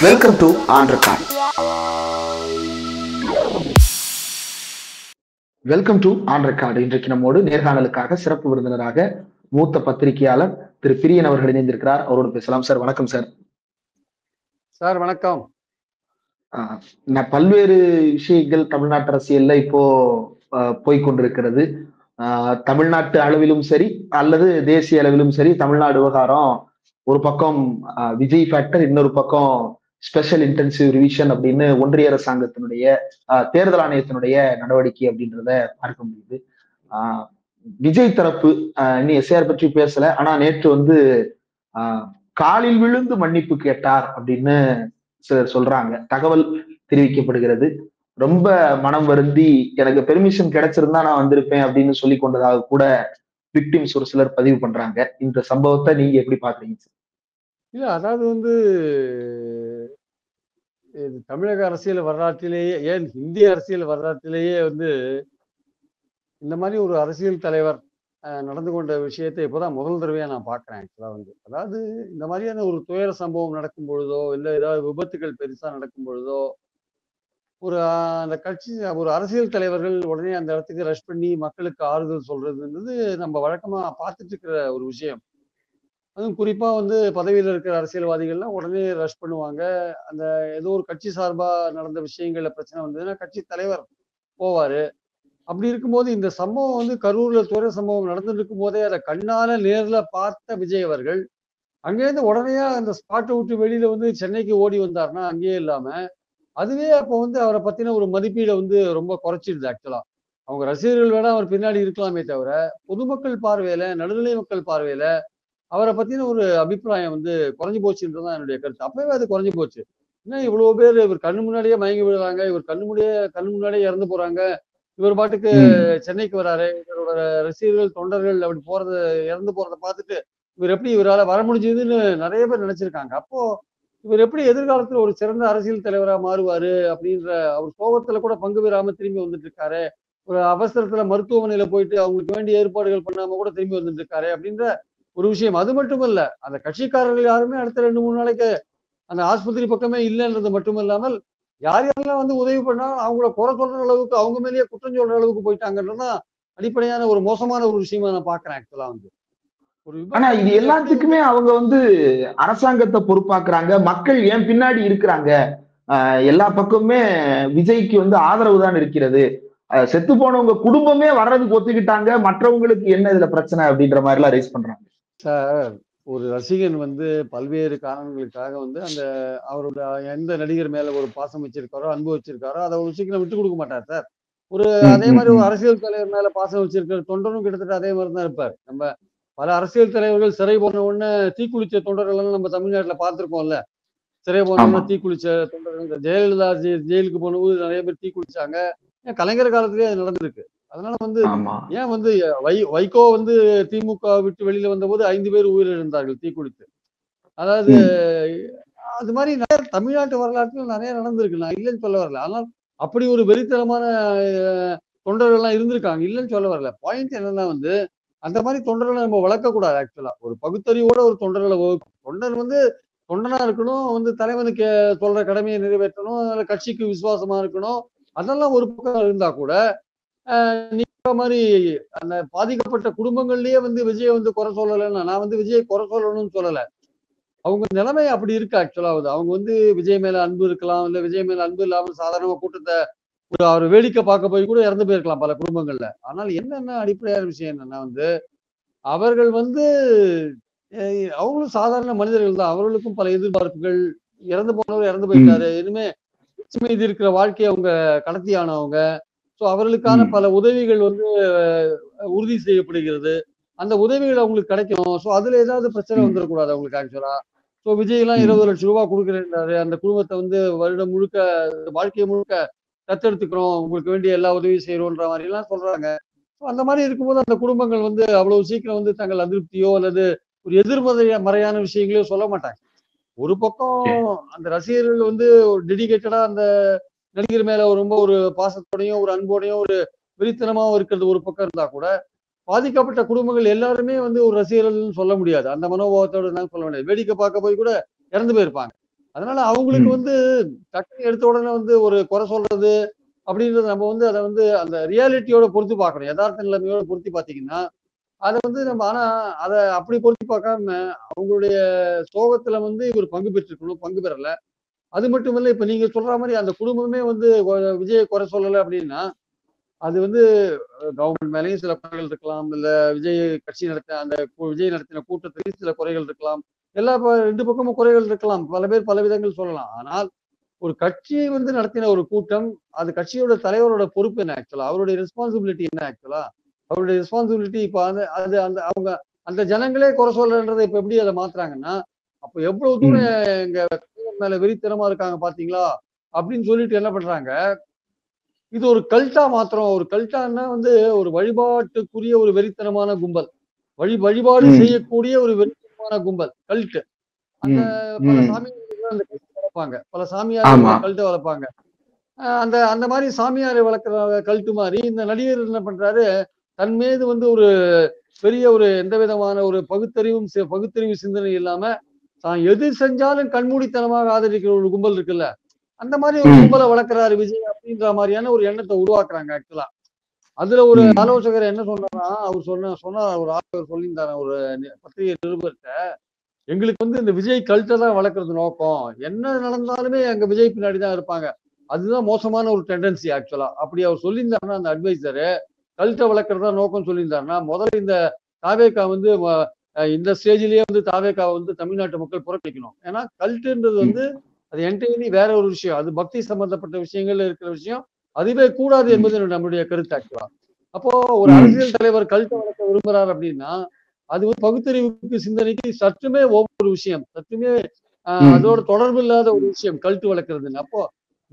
Welcome to on record. Welcome to on record. இன்றைக்கு நம்மோடு நேர்காணலுக்காக சிறப்பு விருந்தினராக மூத்த பத்திரிகையாளர் திரு பிரியன் அவர்கள் இணைந்திருக்கிறார். அவரோடு பேசலாம். சார் வணக்கம். சார் சார் வணக்கம். பல்வேறு விஷயங்கள் தமிழ்நாட்டு அரசியல்ல இப்போ போய்கொண்டிருக்கிறது. தமிழ்நாட்டு அளவிலும் சரி அல்லது தேசிய அளவிலும் சரி, தமிழ்நாடு விவகாரம் ஒரு பக்கம் விஜய் ஃபேக்டர், இன்னொரு பக்கம் ஸ்பெஷல் இன்டென்சிவ் ரிவிஷன் அப்படின்னு ஒன்றிய அரசாங்கத்தினுடைய தேர்தல் ஆணையத்தினுடைய நடவடிக்கை அப்படின்றத பார்க்க முடியுது. விஜய் தரப்பு இன்னும் எஸ்ஐஆர் பற்றி பேசல, ஆனா நேற்று காலில் விழுந்து மன்னிப்பு கேட்டார் அப்படின்னு சிலர் சொல்றாங்க, தகவல் தெரிவிக்கப்படுகிறது. ரொம்ப மனம் வருந்தி எனக்கு பெர்மிஷன் கிடைச்சிருந்தா நான் வந்திருப்பேன் அப்படின்னு சொல்லி கொண்டதாக கூட விக்டிம்ஸ் ஒரு சிலர் பதிவு பண்றாங்க. இந்த சம்பவத்தை நீங்க எப்படி பாக்குறீங்க? இல்ல, அதாவது தமிழக அரசியல் வரலாற்றிலேயே, ஏன் இந்திய அரசியல் வரலாற்றிலேயே இந்த மாதிரி ஒரு அரசியல் தலைவர் நடந்து கொண்ட விஷயத்தை இப்போதான் முதல் தடவையா நான் பாக்குறேன். ஆக்சுவலா அதாவது இந்த மாதிரியான ஒரு துயர சம்பவம் நடக்கும் பொழுதோ, இல்ல ஏதாவது விபத்துகள் பெருசா நடக்கும் பொழுதோ, அந்த கட்சி ஒரு அரசியல் தலைவர்கள் உடனே அந்த இடத்துக்கு ரஷ் பண்ணி மக்களுக்கு ஆறுதல் சொல்றதுன்றது நம்ம வழக்கமா பார்த்துட்டு இருக்கிற ஒரு விஷயம். அதுவும் குறிப்பா பதவியில் இருக்கிற அரசியல்வாதிகள்லாம் உடனே ரஷ் பண்ணுவாங்க. அந்த ஏதோ ஒரு கட்சி சார்பா நடந்த விஷயங்கள்ல பிரச்சனை வந்ததுன்னா கட்சி தலைவர் போவாரு. அப்படி இருக்கும்போது இந்த சம்பவம் கரூர்ல துயர சம்பவம் நடந்துட்டு இருக்கும் போதே அதை கண்ணால நேர்ல பார்த்த விஜய் அவர்கள் அங்கேருந்து உடனே அந்த ஸ்பாட்டை விட்டு வெளியில சென்னைக்கு ஓடி வந்தாருன்னா அங்கேயே இல்லாம, அதுவே அப்போ அவரை பத்தின ஒரு மதிப்பீடை ரொம்ப குறைச்சிடுது. ஆக்சுவலா அவங்க ரசிகர்கள் வேணா அவர் பின்னாடி இருக்கலாமே தவிர, பொதுமக்கள் பார்வையில, நடுநிலை மக்கள் பார்வையில அவரை பத்தின ஒரு அபிப்பிராயம் குறைஞ்சு போச்சுன்றதுதான் என்னுடைய கருத்து. அப்பவே அது குறைஞ்சு போச்சு. ஏன்னா இவ்வளவு பேர் இவர் கண்ணு முன்னாடியே மயங்கி விடுறாங்க, இவர் கண்ணு முன்னாடியே இறந்து போறாங்க, இவர் பாட்டுக்கு சென்னைக்கு வராரு, இவரோட ரசிகர்கள் தொண்டர்கள் அப்படி இறந்து போறதை பார்த்துட்டு இவர் எப்படி இவரால் வர முடிஞ்சதுன்னு நிறைய பேர் நினைச்சிருக்காங்க. அப்போ இவர் எப்படி எதிர்காலத்துல ஒரு சிறந்த அரசியல் தலைவரா மாறுவாரு அப்படின்ற அவர் சோகத்துல கூட பங்கு பெறாம திரும்பி வந்துட்டு இருக்காரு. ஒரு அவசரத்துல மருத்துவமனையில போயிட்டு அவங்களுக்கு வேண்டிய ஏற்பாடுகள் பண்ணாம கூட திரும்பி வந்துட்டு இருக்காரு அப்படின்ற ஒரு விஷயம். அது மட்டுமல்ல, அந்த கட்சிக்காரர்கள் யாருமே அடுத்த 2-3 நாளைக்கு அந்த ஆஸ்பத்திரி பக்கமே இல்லைன்றது மட்டும் இல்லாமல், யார் யாரெல்லாம் உதவி பண்ணாலும் அவங்கள குறை சொல்ற அளவுக்கு, அவங்க மேலேயே குற்றம் சொல்ற அளவுக்கு போயிட்டாங்கன்றதுதான் அடிப்படையான ஒரு மோசமான ஒரு விஷயமா நான் பாக்குறேன். ஆக்சுவலா ஆனா இது எல்லாத்துக்குமே அவங்க அரசாங்கத்தை பொறுப்பாக்குறாங்க. மக்கள் ஏன் பின்னாடி இருக்கிறாங்க? எல்லா பக்கமுமே விஜய்க்கு ஆதரவு தான் இருக்கிறது. செத்து போனவங்க குடும்பமே வர்றதுக்கு ஒத்துக்கிட்டாங்க, மற்றவங்களுக்கு என்ன இதுல பிரச்சனை அப்படின்ற மாதிரி எல்லாம் ரைஸ் பண்றாங்க. சார், ஒரு ரசிகன் பல்வேறு காரணங்களுக்காக அந்த அவரோட எந்த நடிகர் மேல ஒரு பாசம் வச்சிருக்காரோ, அன்பு வச்சிருக்காரோ, அதை ஒரு சீக்கிரம் விட்டு கொடுக்க மாட்டார் சார். அதே மாதிரி ஒரு அரசியல் தலைவர் மேல பாசம் வச்சிருக்கிற தொண்டரும் கிட்டத்தட்ட அதே மாதிரி தான் இருப்பார். நம்ம பல அரசியல் தலைவர்கள் சிறை போன உடனே தீக்குளிச்ச தொண்டர்கள் நம்ம தமிழ்நாட்டுல பார்த்திருக்கோம்ல. சிறை போன உடனே தீக்குளிச்ச தொண்டர்கள், ஜெயலலிதா ஜெயிலுக்கு போனபோது நிறைய பேர் தீக்குளிச்சாங்க. கலைஞர் காலத்திலேயே அது நடந்திருக்கு. அதனால ஏன் வைகோ திமுக விட்டு வெளியில வந்தபோது 5 பேர் உயிரிழந்தார்கள் தீக்குளித்து. அதாவது அது மாதிரி நிறைய தமிழ்நாட்டு வரலாற்றில் நிறைய நடந்திருக்கு. நான் இல்லைன்னு சொல்ல வரல. ஆனால் அப்படி ஒரு வெறித்தனமான தொண்டர்கள்லாம் இருந்திருக்காங்க, இல்லைன்னு சொல்ல வரல. பாயிண்ட் என்னன்னா அந்த மாதிரி தொண்டர்களை நம்ம வளர்க்கக்கூடாது. ஆக்சுவலா ஒரு பகுத்தறிவோட ஒரு தொண்டர்களை தொண்டர் தொண்டனா இருக்கணும், தலைவனுக்கு சொல்ற கடமையை நிறைவேற்றணும், கட்சிக்கு விசுவாசமா இருக்கணும். அதெல்லாம் ஒரு பக்கம் இருந்தா கூட நீங்க மாதிரி அந்த பாதிக்கப்பட்ட குடும்பங்கள்லயே விஜயை குறை சொல்லலைன்னா, நான் விஜயை குறை சொல்லணும்னு சொல்லல. அவங்க நிலைமை அப்படி இருக்கு. ஆக்சுவலா அவங்க விஜய் மேல அன்பு இருக்கலாம், இல்ல விஜய் மேல அன்பு இல்லாம சாதாரண கூட்டத்தை அவர் வேடிக்கை பார்க்க போய் கூட இறந்து போயிருக்கலாம் பல குடும்பங்கள்ல. ஆனால் என்னென்ன அடிப்படையான விஷயம் என்னன்னா அவர்கள் அவங்களும் சாதாரண மனிதர்கள் தான். அவர்களுக்கும் பல எதிர்பார்ப்புகள். இறந்து போனவர் இறந்து போயிட்டாரு, இனிமே மீதி இருக்கிற வாழ்க்கையை அவங்க கடத்தி ஆனவங்க. ஸோ அவர்களுக்கான பல உதவிகள் உறுதி செய்யப்படுகிறது. அந்த உதவிகள் அவங்களுக்கு கிடைக்கும். ஸோ அதுல ஏதாவது பிரச்சனை வந்துடக்கூடாது அவங்களுக்கு. ஆக்சுவலா ஸோ விஜய் எல்லாம் 20 லட்சம் ரூபாய் கொடுக்குறாரு, அந்த குடும்பத்தை வருடம் முழுக்க, வாழ்க்கையை முழுக்க தத்தெடுத்துக்கிறோம், உங்களுக்கு வேண்டிய எல்லா உதவியும் செய்யறோன்ற மாதிரி எல்லாம் சொல்றாங்க. அந்த மாதிரி இருக்கும்போது அந்த குடும்பங்கள் அவ்வளவு சீக்கிரம் தங்கள் அதிருப்தியோ அல்லது ஒரு எதிர்மறையான விஷயங்களையோ சொல்ல மாட்டாங்க. ஒரு பக்கம் அந்த ரசிகர்கள் ஒரு டெடிகேட்டடா அந்த நடிகர் மேல ரொம்ப ஒரு பாசத்தோடையும் ஒரு அன்போடையும் ஒரு வெறித்தனமாவும் இருக்கிறது ஒரு பக்கம் இருந்தா கூட, பாதிக்கப்பட்ட குடும்பங்கள் எல்லாருமே ஒரு ரசிகர்கள்னு சொல்ல முடியாது. அந்த மனோபாவத்தோட சொல்ல முடியாது. வேடிக்கை பார்க்க போய் கூட இறந்து போயிருப்பாங்க. அதனால அவங்களுக்கு வந்து டக்குன்னு எடுத்த உடனே வந்து ஒரு குறை சொல்றது அப்படின்றது நம்ம வந்து அதை வந்து அந்த ரியாலிட்டியோட பொருத்தி பார்க்கணும். யதார்த்த நிலைமையோட பொருத்தி பார்த்தீங்கன்னா அதை வந்து நம்ம ஆனா அதை அப்படி பொருத்தி பார்க்காம அவங்களுடைய சோகத்துல வந்து இவர் பங்கு பெற்றிருக்கணும், பங்கு பெறல. அது மட்டும் இல்ல, இப்ப நீங்க சொல்ற மாதிரி அந்த குடும்பமே வந்து விஜயை குறை சொல்லலை அப்படின்னா அது வந்து கவர்மெண்ட் மேலேயும் சில குறைகள் இருக்கலாம், இல்ல விஜய் கட்சி நடத்த அந்த விஜய் நடத்தின கூட்டத்திலையும் சில குறைகள் இருக்கலாம். எல்லா ரெண்டு பக்கமும் குறைகள் இருக்கலாம், பல பேர் பல விதங்கள் சொல்லலாம். ஆனால் ஒரு கட்சியை வந்து நடத்தின ஒரு கூட்டம், அது கட்சியோட தலைவரோட பொறுப்பு என்ன ஆக்சுவலா, அவருடைய ரெஸ்பான்சிபிலிட்டி என்ன ஆக்சுவலா, அவருடைய ரெஸ்பான்சிபிலிட்டி இப்ப அது அது அந்த அவங்க அந்த ஜனங்களே குறை சொல்றன்றதை இப்ப எப்படி அதை மாத்துறாங்கன்னா, அப்ப எவ்வளவு தூரம் எங்க மேல வெறித்தனமா இருக்காங்க பாத்தீங்களா அப்படின்னு சொல்லிட்டு என்ன பண்றாங்க, இது ஒரு கல்ட்டா மாத்திரம். ஒரு கல்ட்டான்னா வந்து ஒரு வழிபாட்டுக்குரிய ஒரு வெறித்தனமான கும்பல், வழிபாடு செய்யக்கூடிய ஒரு வெறித்தனமான கும்பல் கல்ட். அந்த பல சாமியார்கள் அந்த கல்ட்டை வளர்ப்பாங்க, பல சாமியார்கள் கல்ட்டை வளர்ப்பாங்க. அந்த அந்த மாதிரி சாமியாரை வளர்க்குற கல்ட்டு மாதிரி இந்த நடிகர் என்ன பண்றாரு, தன் மீது வந்து ஒரு பெரிய ஒரு எந்த விதமான ஒரு பகுத்தறிவு சிந்தனை இல்லாம தான் எது செஞ்சாலும் கண்மூடித்தனமாக ஆதரிக்கிற ஒரு கும்பல் இருக்குல்ல, அந்த மாதிரி ஒரு கும்பலை வளர்க்கிறாரு விஜய் அப்படின்ற மாதிரியான ஒரு எண்ணத்தை உருவாக்குறாங்க ஆக்சுவலா. அதுல ஒரு ஆலோசகர் என்ன சொன்னாரா, அவர் சொன்னார், ஒரு ஆலோசகர் சொல்லியிருந்தாரு ஒரு பத்திரிகை நிருபர்கிட்ட, எங்களுக்கு வந்து இந்த விஜய் கல்ட்டை தான் வளர்க்கறது நோக்கம், என்ன நடந்தாலுமே அங்க விஜய் பின்னாடி தான் இருப்பாங்க, அதுதான் மோசமான ஒரு டெண்டன்சி ஆக்சுவலா. அப்படி அவர் சொல்லியிருந்தாருன்னா அந்த அட்வைசரு கல்ட்டை வளர்க்கறதா நோக்கம் சொல்லியிருந்தாருன்னா முதல்ல இந்த தாவேகா வந்து இந்த ஸ்டேஜ்லயே வந்து தாவேகா வந்து தமிழ்நாட்டு மக்கள் புறக்கணிக்கணும். ஏன்னா கல்ட்டுன்றது வந்து அது என்டையர்லி வேற ஒரு விஷயம், அது பக்தி சம்பந்தப்பட்ட விஷயங்கள்ல இருக்கிற விஷயம், அதுவே கூடாது என்பது நம்முடைய கருத்து ஆக்சுவலா. அப்போ ஒரு அரசியல் தலைவர் கல்ட்டை வளர்க்க விரும்புறாரு அப்படின்னா அது வந்து பகுத்தறிவுக்கு சிந்தனைக்கு சற்றுமே ஒவ்வொரு விஷயம், சற்றுமே அதோட தொடர்பு இல்லாத ஒரு விஷயம் கல்ட்டு வளர்க்கறதுன்னு. அப்போ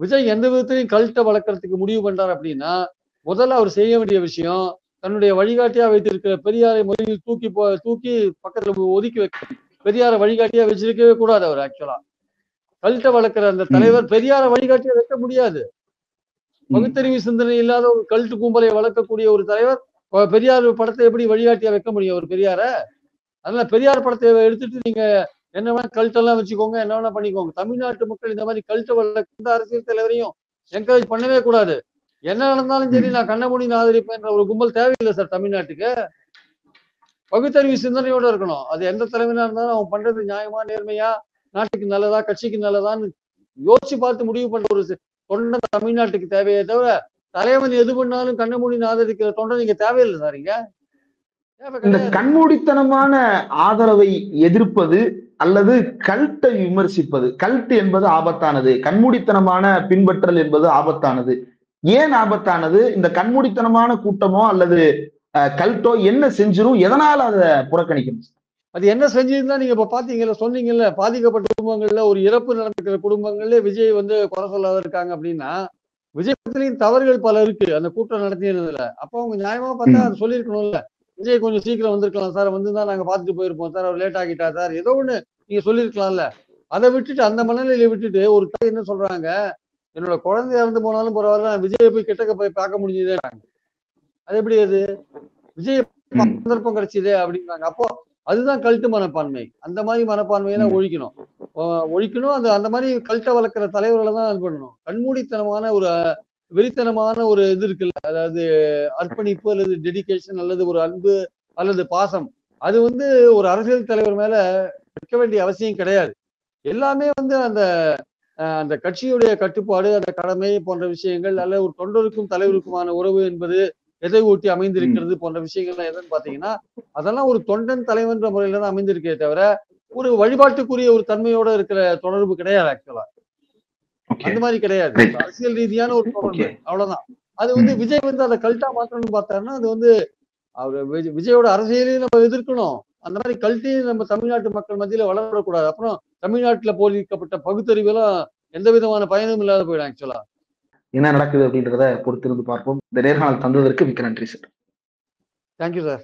விஜய் எந்த விதத்திலையும் கல்ட்டை வளர்க்கறதுக்கு முடிவு பண்றாரு அப்படின்னா முதல்ல அவர் செய்ய வேண்டிய விஷயம், தன்னுடைய வழிகாட்டியா வைத்திருக்கிற பெரியாரை முதலில் தூக்கி பக்கத்துல ஒதுக்கி வைக்க, பெரியாரை வழிகாட்டியா வச்சிருக்கவே கூடாது அவர் ஆக்சுவலா. கல்ட்டை வளர்க்கிற அந்த தலைவர் பெரியாரை வழிகாட்டியா வைக்க முடியாது. பகுத்தறிவு சிந்தனை இல்லாத ஒரு கல்ட்டு கும்பலை வளர்க்கக்கூடிய ஒரு தலைவர் பெரியார் படத்தை எப்படி வழிகாட்டியா வைக்க முடியும் ஒரு பெரியார? அதனால பெரியார் படத்தை எடுத்துட்டு நீங்க என்ன வேணா கல்ட்டெல்லாம் வச்சுக்கோங்க, என்ன வேணா பண்ணிக்கோங்க. தமிழ்நாட்டு மக்கள் இந்த மாதிரி கல்ட்டை வளர்க்கிற அரசியல் தலைவரையும் என்கரேஜ் பண்ணவே கூடாது. என்ன நடந்தாலும் சரி நான் கண்ண மூடி ஆதரிப்பேன்ற ஒரு கும்பல் தேவையில்லை சார் தமிழ்நாட்டுக்கு. பகுத்தறிவு சிந்தனையோட இருக்கணும். அது எந்த தலைவனா இருந்தாலும் அவன் பண்றது நியாயமா, நேர்மையா, நாட்டுக்கு நல்லதா, கட்சிக்கு நல்லதான்னு யோசிச்சு பார்த்து முடிவு பண்ற ஒரு தொண்டன் தமிழ்நாட்டுக்கு தேவையே தவிர தலைவன் எது பண்ணாலும் கண்ண மூடி ஆதரிக்கிற தொண்டன் இங்க தேவையில்லை சார். இங்க இந்த கண்மூடித்தனமான ஆதரவை எதிர்ப்பது அல்லது கல்ட்டை விமர்சிப்பது, கல்ட் என்பது ஆபத்தானது, கண்மூடித்தனமான பின்பற்றல் என்பது ஆபத்தானது. ஏன் ஆபத்தானது? இந்த கண்மூடித்தனமான கூட்டமோ அல்லது கல்ட்டோ என்ன செஞ்சிரும், எதனால அதை புறக்கணிக்கணும்? அது என்ன செஞ்சிருந்தா நீங்க இப்ப பாத்தீங்கல்ல, சொன்னீங்கல்ல, பாதிக்கப்பட்ட குடும்பங்கள்ல ஒரு இறப்பு நடந்துக்கிற குடும்பங்கள்ல விஜய் வந்து குறை சொல்லாத இருக்காங்க அப்படின்னா விஜய் பத்திலையும் தவறுகள் பல இருக்கு அந்த கூட்டம் நடத்தினதுல. அப்போ அவங்க நியாயமா பார்த்தா அதை சொல்லியிருக்கணும்ல, விஜய் கொஞ்சம் சீக்கிரம் வந்திருக்கலாம் சார், வந்துதான் நாங்க பார்த்துட்டு போயிருப்போம் சார், அவர் லேட் ஆகிட்டா சார், ஏதோ ஒண்ணு நீங்க சொல்லியிருக்கலாம்ல. அதை விட்டுட்டு அந்த மனநிலையை விட்டுட்டு ஒரு தாய் என்ன சொல்றாங்க, என்னோட குழந்தை இறந்து போனாலும் பரவாயில்ல, நான் விஜயை போய் கிட்டக்க போய் பார்க்க முடிஞ்சதே. அது எப்படி அது விஜய் சந்தர்ப்பம் கிடைச்சதே அப்படிங்கிறாங்க. அப்போ அதுதான் கல்ட்டு மனப்பான்மை. அந்த மாதிரி மனப்பான்மையெல்லாம் ஒழிக்கணும். அந்த மாதிரி கல்ட்டை வளர்க்கிற தலைவர்களை தான் இது பண்ணணும். கண்மூடித்தனமான ஒரு வெறித்தனமான ஒரு இது இருக்குல்ல, அதாவது அர்ப்பணிப்பு அல்லது டெடிகேஷன் அல்லது ஒரு அன்பு அல்லது பாசம், அது வந்து ஒரு அரசியல் தலைவர் மேல வைக்க வேண்டிய அவசியம் கிடையாது. எல்லாமே வந்து அந்த அந்த கட்சியுடைய கட்டுப்பாடு, அந்த கடமை போன்ற விஷயங்கள், அல்ல ஒரு தொண்டருக்கும் தலைவருக்குமான உறவு என்பது எதை ஊட்டி அமைந்திருக்கிறது போன்ற விஷயங்கள்லாம் எதுன்னு பாத்தீங்கன்னா அதெல்லாம் ஒரு தொண்டன் தலைவன்ற முறையில தான் அமைந்திருக்கே தவிர ஒரு வழிபாட்டுக்குரிய ஒரு தன்மையோட இருக்கிற தொடர்பு கிடையாது ஆக்சுவலா. அந்த மாதிரி கிடையாது, அரசியல் ரீதியான ஒரு தொடர்பு, அவ்வளவுதான். அது வந்து விஜய் வந்து அதை கல்ட்டா மாற்றணும்னு பார்த்தாருன்னா அது வந்து அவர் விஜயோட அரசியலையும் நம்ம எதிர்க்கணும், அந்த மாதிரி கல்ட்டையும் நம்ம தமிழ்நாட்டு மக்கள் மத்தியில வளரக்கூடாது. அப்புறம் தமிழ்நாட்டுல போதிக்கப்பட்ட பகுத்தறிவெல்லாம் எந்த விதமான பயனும் இல்லாத போயிடும் ஆக்சுவலா. என்ன நடக்குது அப்படின்றத பொறுத்திருந்து பார்ப்போம். இந்த நேர்காணல் தந்ததற்கு மிக்க நன்றி சார். Thank you sir.